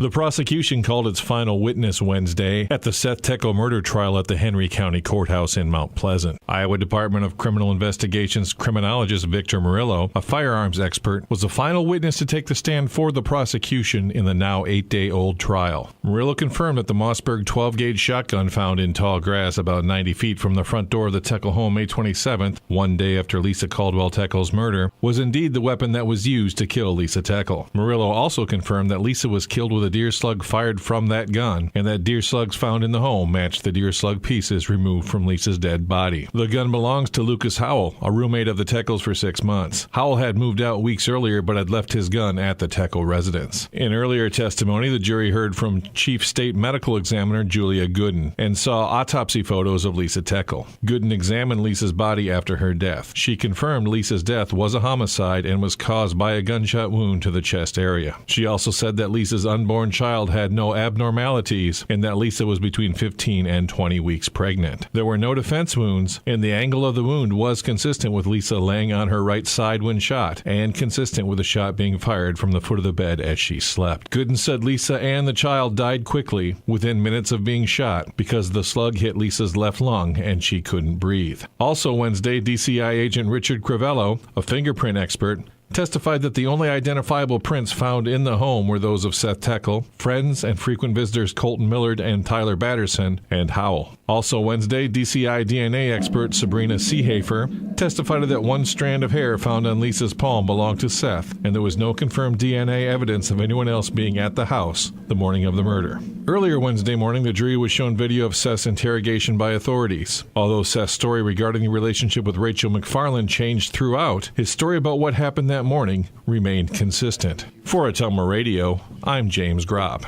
The prosecution called its final witness Wednesday at the Seth Techel murder trial at the Henry County Courthouse in Mount Pleasant. Iowa Department of Criminal Investigations criminologist Victor Murillo, a firearms expert, was the final witness to take the stand for the prosecution in the now 8-day-old trial. Murillo confirmed that the Mossberg 12-gauge shotgun found in tall grass about 90 feet from the front door of the Techel home May 27th, one day after Lisa Caldwell Techel's murder, was indeed the weapon that was used to kill Lisa Techel. Murillo also confirmed that Lisa was killed with a deer slug fired from that gun, and that deer slugs found in the home matched the deer slug pieces removed from Lisa's dead body. The gun belongs to Lucas Howell, a roommate of the Techels for 6 months. Howell had moved out weeks earlier but had left his gun at the Techel residence. In earlier testimony, the jury heard from Chief State Medical Examiner Julia Gooden and saw autopsy photos of Lisa Techel. Gooden examined Lisa's body after her death. She confirmed Lisa's death was a homicide and was caused by a gunshot wound to the chest area. She also said that Lisa's unborn child had no abnormalities and that Lisa was between 15 and 20 weeks pregnant. There were no defense wounds, and the angle of the wound was consistent with Lisa laying on her right side when shot, and consistent with the shot being fired from the foot of the bed as she slept. Gooden said Lisa and the child died quickly, within minutes of being shot, because the slug hit Lisa's left lung and she couldn't breathe. Also Wednesday, DCI agent Richard Crivello, a fingerprint expert, testified that the only identifiable prints found in the home were those of Seth Techel, friends and frequent visitors Colton Millard and Tyler Batterson, and Howell. Also Wednesday, DCI DNA expert Sabrina Seehafer testified that one strand of hair found on Lisa's palm belonged to Seth, and there was no confirmed DNA evidence of anyone else being at the house the morning of the murder. Earlier Wednesday morning, the jury was shown video of Seth's interrogation by authorities. Although Seth's story regarding the relationship with Rachel McFarland changed throughout, his story about what happened that morning remained consistent. For Atomo Radio, I'm James Grob.